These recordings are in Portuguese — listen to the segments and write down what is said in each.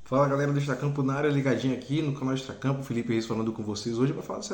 Fala galera do Extracampo na área, ligadinho aqui no canal Extracampo, Felipe Reis falando com vocês hoje para falar da a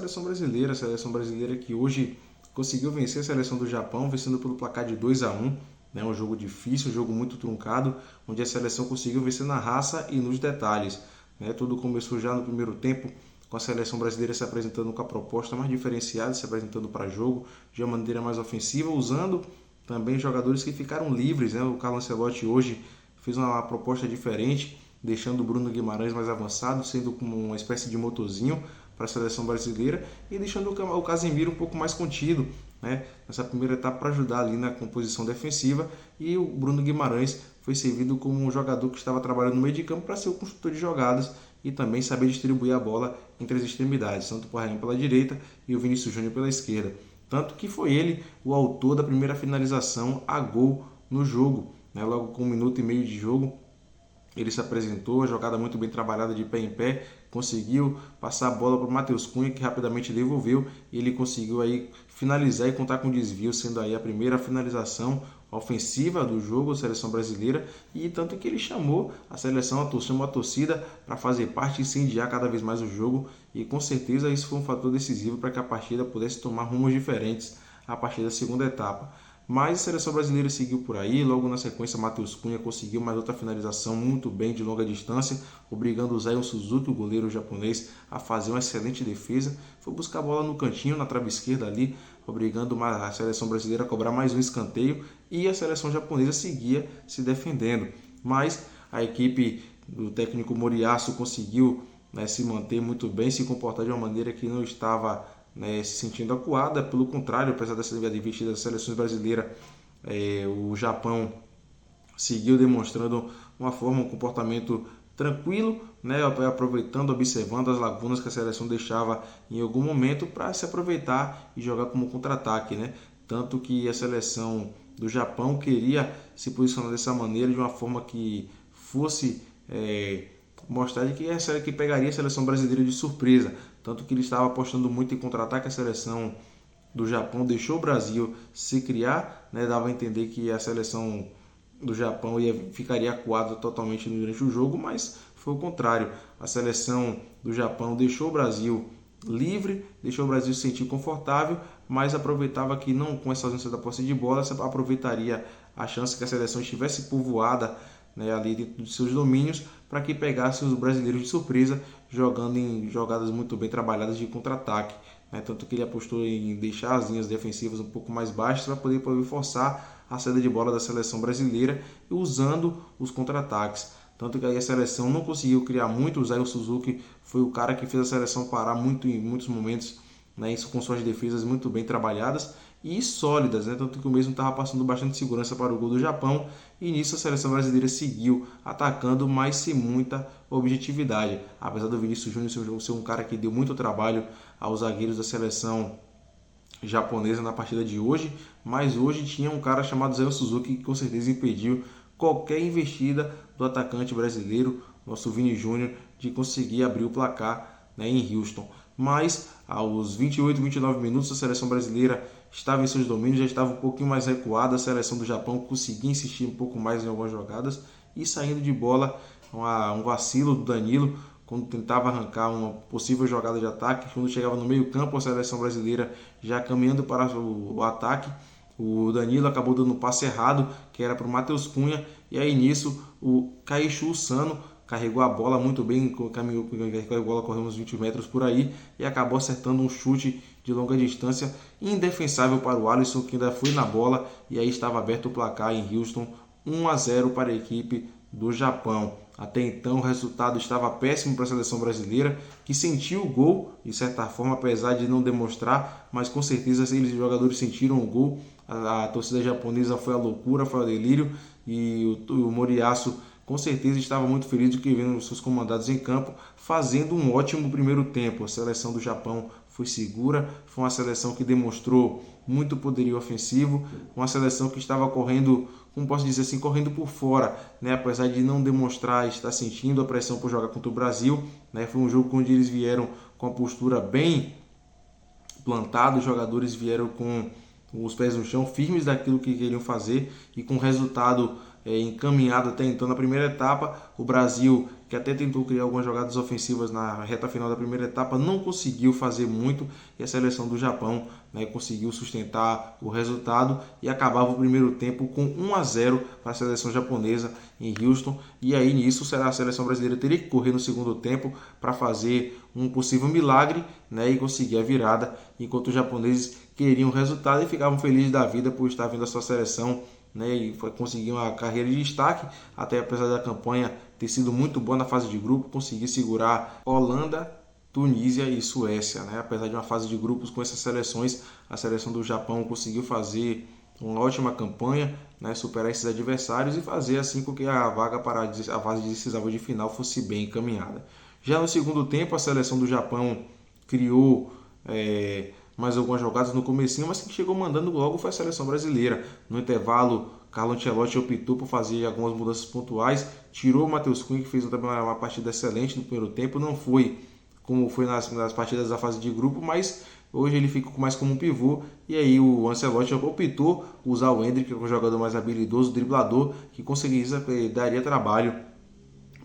seleção brasileira que hoje conseguiu vencer a seleção do Japão, vencendo pelo placar de 2-1, né? Um jogo difícil, um jogo muito truncado, onde a seleção conseguiu vencer na raça e nos detalhes, né? Tudo começou já no primeiro tempo, com a seleção brasileira se apresentando com a proposta mais diferenciada, se apresentando para jogo de uma maneira mais ofensiva, usando também jogadores que ficaram livres, né? O Carlo Ancelotti hoje fez uma proposta diferente, deixando o Bruno Guimarães mais avançado, sendo como uma espécie de motorzinho para a seleção brasileira e deixando o Casemiro um pouco mais contido, né, nessa primeira etapa para ajudar ali na composição defensiva, e o Bruno Guimarães foi servido como um jogador que estava trabalhando no meio de campo para ser o construtor de jogadas e também saber distribuir a bola entre as extremidades, tanto o Parrainho pela direita e o Vinícius Júnior pela esquerda. Tanto que foi ele o autor da primeira finalização a gol no jogo, né, logo com 1 minuto e meio de jogo. Ele se apresentou, a jogada muito bem trabalhada de pé em pé, conseguiu passar a bola para o Matheus Cunha, que rapidamente devolveu, e ele conseguiu aí finalizar e contar com desvio, sendo aí a primeira finalização ofensiva do jogo da seleção brasileira, e tanto que ele chamou a seleção, chamou a torcida para fazer parte e incendiar cada vez mais o jogo, e com certeza isso foi um fator decisivo para que a partida pudesse tomar rumos diferentes a partir da segunda etapa. Mas a seleção brasileira seguiu por aí, logo na sequência Matheus Cunha conseguiu mais outra finalização muito bem de longa distância, obrigando o Zion Suzuki, o goleiro japonês, a fazer uma excelente defesa. Foi buscar a bola no cantinho, na trave esquerda ali, obrigando a seleção brasileira a cobrar mais um escanteio, e a seleção japonesa seguia se defendendo. Mas a equipe do técnico Moriyasu conseguiu, né, se manter muito bem, se comportar de uma maneira que não estava, né, se sentindo acuada. Pelo contrário, apesar dessa investida das seleções brasileiras, o Japão seguiu demonstrando uma forma, um comportamento tranquilo, né, aproveitando, observando as lacunas que a seleção deixava em algum momento para se aproveitar e jogar como contra-ataque, né? Tanto que a seleção do Japão queria se posicionar dessa maneira, de uma forma que fosse mostrar que pegaria a seleção brasileira de surpresa. Tanto que ele estava apostando muito em contra-ataque. A seleção do Japão deixou o Brasil se criar, né? Dava a entender que a seleção do Japão ficaria acuada totalmente durante o jogo, mas foi o contrário. A seleção do Japão deixou o Brasil livre, deixou o Brasil se sentir confortável, mas aproveitava que não, com essa ausência da posse de bola, aproveitaria a chance que a seleção estivesse povoada, né, ali dentro dos seus domínios, para que pegasse os brasileiros de surpresa, jogando em jogadas muito bem trabalhadas de contra-ataque, né? Tanto que ele apostou em deixar as linhas defensivas um pouco mais baixas para poder forçar a saída de bola da seleção brasileira, usando os contra-ataques. Tanto que aí a seleção não conseguiu criar muito. O Zion Suzuki foi o cara que fez a seleção parar muito em muitos momentos, né, isso com suas defesas muito bem trabalhadas e sólidas, né? Tanto que o mesmo estava passando bastante segurança para o gol do Japão, e nisso a seleção brasileira seguiu atacando, mas sem muita objetividade. Apesar do Vinícius Júnior ser um cara que deu muito trabalho aos zagueiros da seleção japonesa na partida de hoje, mas hoje tinha um cara chamado Zé Suzuki que com certeza impediu qualquer investida do atacante brasileiro, nosso Vini Júnior, de conseguir abrir o placar, né, em Houston. Mas aos 28, 29 minutos a seleção brasileira estava em seus domínios, já estava um pouquinho mais recuada. A seleção do Japão conseguia insistir um pouco mais em algumas jogadas e saindo de bola, um vacilo do Danilo quando tentava arrancar uma possível jogada de ataque. Quando chegava no meio campo, a seleção brasileira já caminhando para o ataque, o Danilo acabou dando um passe errado, que era para o Matheus Cunha, e aí nisso o Kaishu Sano carregou a bola muito bem, caminhou a bola, correu uns 20 metros por aí e acabou acertando um chute de longa distância indefensável para o Alisson, que ainda foi na bola, e aí estava aberto o placar em Houston, 1-0 para a equipe do Japão. Até então o resultado estava péssimo para a seleção brasileira, que sentiu o gol de certa forma, apesar de não demonstrar, mas com certeza eles, os jogadores, sentiram o gol. A torcida japonesa foi a loucura, foi ao delírio, e o Moriyasu com certeza estava muito feliz de que vendo os seus comandados em campo fazendo um ótimo primeiro tempo. A seleção do Japão foi segura, foi uma seleção que demonstrou muito poderio ofensivo, uma seleção que estava correndo, como posso dizer assim, correndo por fora, né? Apesar de não demonstrar estar sentindo a pressão por jogar contra o Brasil, né? Foi um jogo onde eles vieram com a postura bem plantada, os jogadores vieram com os pés no chão, firmes daquilo que queriam fazer, e com resultado encaminhado até então na primeira etapa. O Brasil, que até tentou criar algumas jogadas ofensivas na reta final da primeira etapa, não conseguiu fazer muito, e a seleção do Japão, né, conseguiu sustentar o resultado e acabava o primeiro tempo com 1-0 para a seleção japonesa em Houston. E aí nisso a seleção brasileira teria que correr no segundo tempo para fazer um possível milagre, né, e conseguir a virada, enquanto os japoneses queriam o resultado e ficavam felizes da vida por estar vendo a sua seleção, né, e conseguir uma carreira de destaque, até apesar da campanha ter sido muito boa na fase de grupo, conseguir segurar Holanda, Tunísia e Suécia, né? Apesar de uma fase de grupos com essas seleções, a seleção do Japão conseguiu fazer uma ótima campanha, né, superar esses adversários e fazer assim com que a vaga para a fase decisiva de final fosse bem encaminhada. Já no segundo tempo, a seleção do Japão criou mais algumas jogadas no comecinho, mas quem chegou mandando logo foi a seleção brasileira. No intervalo, Carlo Ancelotti optou por fazer algumas mudanças pontuais, tirou o Matheus Cunha, que fez também uma partida excelente no primeiro tempo, não foi como foi nas partidas da fase de grupo, mas hoje ele fica mais como um pivô, e aí o Ancelotti optou usar o Endrick, que é um jogador mais habilidoso, driblador, que conseguiria daria trabalho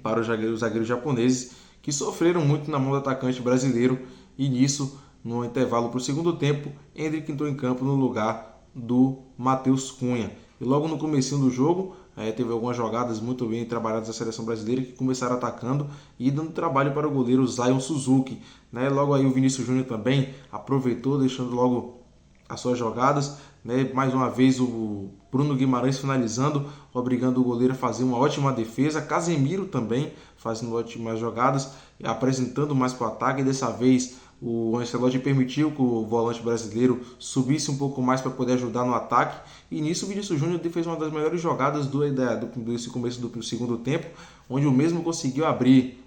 para os zagueiros japoneses, que sofreram muito na mão do atacante brasileiro, e nisso, no intervalo para o segundo tempo, Endrick entrou em campo no lugar do Matheus Cunha. E logo no comecinho do jogo, teve algumas jogadas muito bem trabalhadas da seleção brasileira, que começaram atacando e dando trabalho para o goleiro Zion Suzuki, né? Logo aí o Vinícius Júnior também aproveitou, deixando logo as suas jogadas, né? Mais uma vez o Bruno Guimarães finalizando, obrigando o goleiro a fazer uma ótima defesa. Casemiro também fazendo ótimas jogadas, apresentando mais para o ataque. E dessa vez o Ancelotti permitiu que o volante brasileiro subisse um pouco mais para poder ajudar no ataque. E nisso o Vinícius Júnior fez uma das melhores jogadas desse começo do segundo tempo, onde o mesmo conseguiu abrir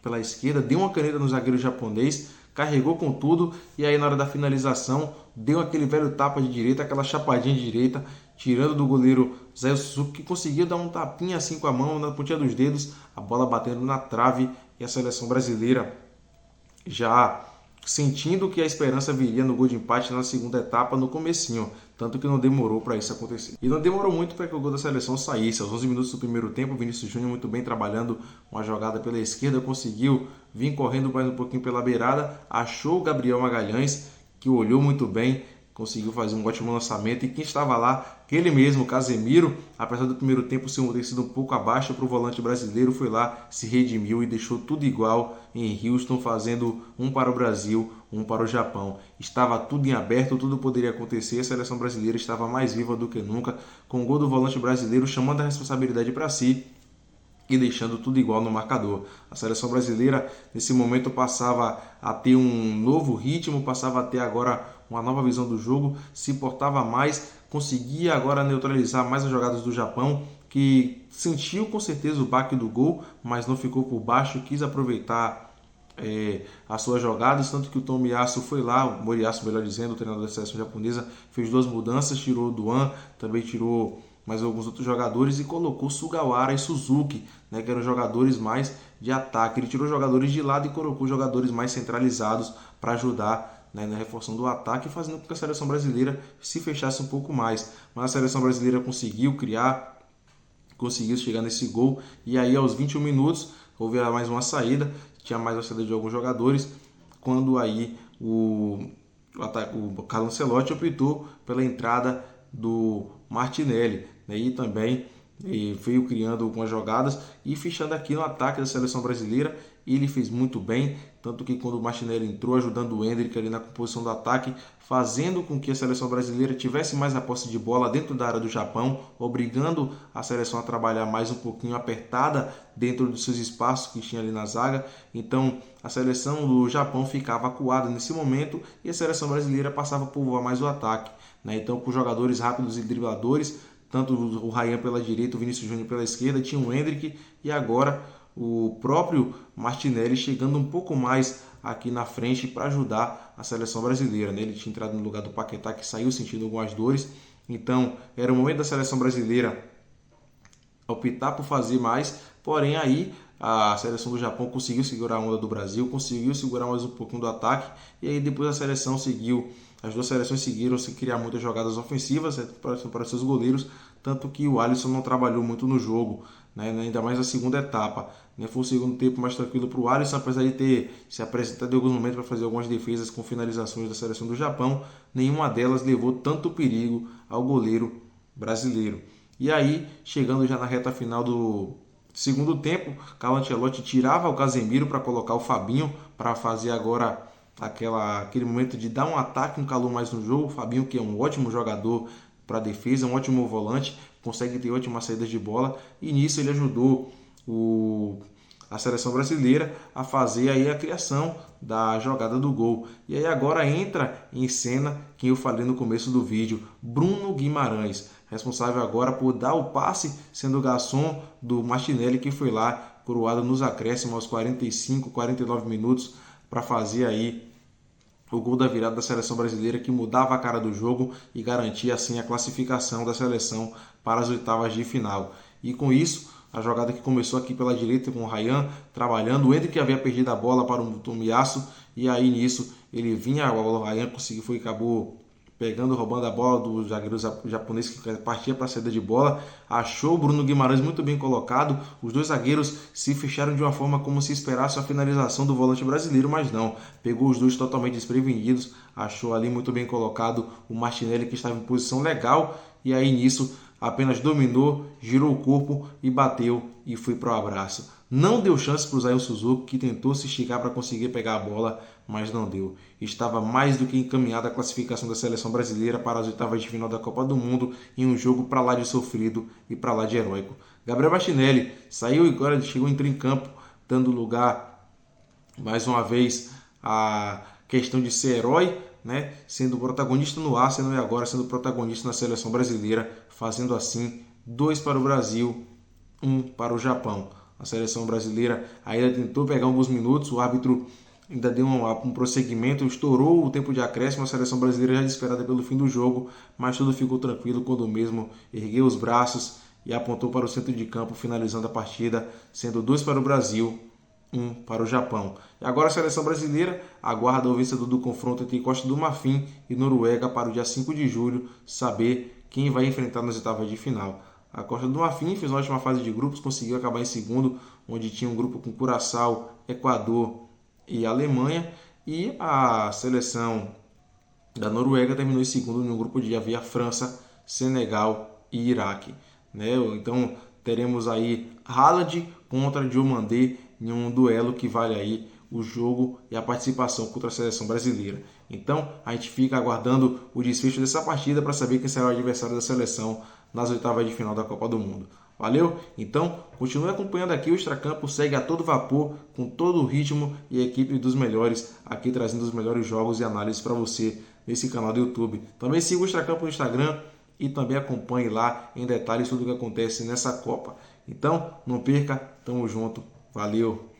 pela esquerda, deu uma caneta no zagueiro japonês, carregou com tudo, e aí na hora da finalização deu aquele velho tapa de direita, aquela chapadinha de direita, tirando do goleiro Zé Suzuki, que conseguiu dar um tapinha assim com a mão na pontinha dos dedos, a bola batendo na trave, e a seleção brasileira já sentindo que a esperança viria no gol de empate na segunda etapa, no comecinho, tanto que não demorou para isso acontecer. E não demorou muito para que o gol da seleção saísse. Aos 11 minutos do primeiro tempo, o Vinícius Júnior muito bem trabalhando uma jogada pela esquerda, conseguiu vir correndo mais um pouquinho pela beirada, achou o Gabriel Magalhães, que olhou muito bem, conseguiu fazer um ótimo lançamento, e quem estava lá, ele mesmo, Casemiro, apesar do primeiro tempo ter sido um pouco abaixo para o volante brasileiro, foi lá, se redimiu e deixou tudo igual em Houston, fazendo um para o Brasil, um para o Japão. Estava tudo em aberto, tudo poderia acontecer, a seleção brasileira estava mais viva do que nunca, com o gol do volante brasileiro chamando a responsabilidade para si e deixando tudo igual no marcador. A seleção brasileira nesse momento passava a ter um novo ritmo, passava a ter agora uma nova visão do jogo, se portava mais, conseguia agora neutralizar mais as jogadas do Japão, que sentiu com certeza o baque do gol, mas não ficou por baixo, quis aproveitar as suas jogadas, tanto que o Tomiyasu foi lá, o Moriyasu melhor dizendo, o treinador da seleção japonesa, fez 2 mudanças, tirou o Duan, também tirou mais alguns outros jogadores e colocou Sugawara e Suzuki, né, que eram jogadores mais de ataque. Ele tirou jogadores de lado e colocou jogadores mais centralizados para ajudar, né, na reforçação do ataque, fazendo com que a seleção brasileira se fechasse um pouco mais. Mas a seleção brasileira conseguiu criar, conseguiu chegar nesse gol, e aí aos 21 minutos houve mais uma saída, tinha mais uma saída de alguns jogadores, quando aí o Carlo Ancelotti optou pela entrada do Martinelli, né, e também veio criando algumas jogadas e fechando aqui no ataque da seleção brasileira. Ele fez muito bem, tanto que quando o Martinelli entrou ajudando o Endrick ali na composição do ataque, fazendo com que a seleção brasileira tivesse mais a posse de bola dentro da área do Japão, obrigando a seleção a trabalhar mais um pouquinho apertada dentro dos seus espaços que tinha ali na zaga. Então a seleção do Japão ficava acuada nesse momento e a seleção brasileira passava a povoar mais o ataque, né? Então, com jogadores rápidos e dribladores, tanto o Ryan pela direita, o Vinícius Júnior pela esquerda, tinha o Endrick e agora o próprio Martinelli chegando um pouco mais aqui na frente para ajudar a seleção brasileira, né? Ele tinha entrado no lugar do Paquetá, que saiu sentindo algumas dores. Então era o momento da seleção brasileira optar por fazer mais, porém aí a seleção do Japão conseguiu segurar a onda do Brasil, conseguiu segurar mais um pouquinho do ataque, e aí depois a seleção seguiu as duas seleções seguiram sem criar muitas jogadas ofensivas para seus goleiros, tanto que o Alisson não trabalhou muito no jogo, né? Ainda mais na segunda etapa. Né? Foi o segundo tempo mais tranquilo para o Alisson, apesar de ter se apresentado em alguns momentos para fazer algumas defesas com finalizações da seleção do Japão, nenhuma delas levou tanto perigo ao goleiro brasileiro. E aí, chegando já na reta final do segundo tempo, Carlo Ancelotti tirava o Casemiro para colocar o Fabinho para fazer agora aquele momento de dar um ataque, um calor mais no jogo. O Fabinho, que é um ótimo jogador para defesa, um ótimo volante, consegue ter ótimas saídas de bola, e nisso ele ajudou a seleção brasileira a fazer aí a criação da jogada do gol. E aí agora entra em cena quem eu falei no começo do vídeo, Bruno Guimarães, responsável agora por dar o passe, sendo o garçom do Martinelli, que foi lá coroado nos acréscimos aos 45, 49 minutos para fazer aí o gol da virada da seleção brasileira, que mudava a cara do jogo e garantia assim a classificação da seleção para as oitavas de final. E com isso, a jogada que começou aqui pela direita com o Ryan trabalhando, o Endrick havia perdido a bola para o Tomiyasu, e aí nisso ele vinha, o Ryan acabou pegando, roubando a bola do zagueiro japonês que partia para a saída de bola, achou o Bruno Guimarães muito bem colocado, os dois zagueiros se fecharam de uma forma como se esperasse a finalização do volante brasileiro, mas não, pegou os dois totalmente desprevenidos, achou ali muito bem colocado o Martinelli, que estava em posição legal, e aí nisso apenas dominou, girou o corpo e bateu e foi para o abraço. Não deu chance para o Zayo Suzuki, que tentou se esticar para conseguir pegar a bola, mas não deu. Estava mais do que encaminhada a classificação da seleção brasileira para as oitavas de final da Copa do Mundo, em um jogo para lá de sofrido e para lá de heróico. Gabriel Martinelli saiu e agora chegou, entrou em campo, dando lugar mais uma vez à questão de ser herói, né? Sendo protagonista no Arsenal e agora sendo protagonista na seleção brasileira, fazendo assim 2 para o Brasil, 1 para o Japão. A seleção brasileira ainda tentou pegar alguns minutos, o árbitro ainda deu um prosseguimento, estourou o tempo de acréscimo, a seleção brasileira já desesperada pelo fim do jogo, mas tudo ficou tranquilo quando o mesmo ergueu os braços e apontou para o centro de campo, finalizando a partida, sendo 2 para o Brasil, 1 para o Japão. E agora a seleção brasileira aguarda o vencedor do confronto entre Costa do Marfim e Noruega para o dia 5 de julho, saber quem vai enfrentar nas oitavas de final. A Costa do Marfim fez uma ótima fase de grupos, conseguiu acabar em segundo, onde tinha um grupo com Curaçao, Equador e Alemanha, e a seleção da Noruega terminou em segundo no grupo de havia França, Senegal e Iraque. Né? Então teremos aí Haaland contra Diomandé em um duelo que vale aí o jogo e a participação contra a seleção brasileira. Então a gente fica aguardando o desfecho dessa partida para saber quem será o adversário da seleção nas oitavas de final da Copa do Mundo. Valeu? Então, continue acompanhando aqui o Extracampo, segue a todo vapor, com todo o ritmo e a equipe dos melhores, aqui trazendo os melhores jogos e análises para você nesse canal do YouTube. Também siga o Extracampo no Instagram e também acompanhe lá em detalhes tudo o que acontece nessa Copa. Então, não perca, tamo junto, valeu!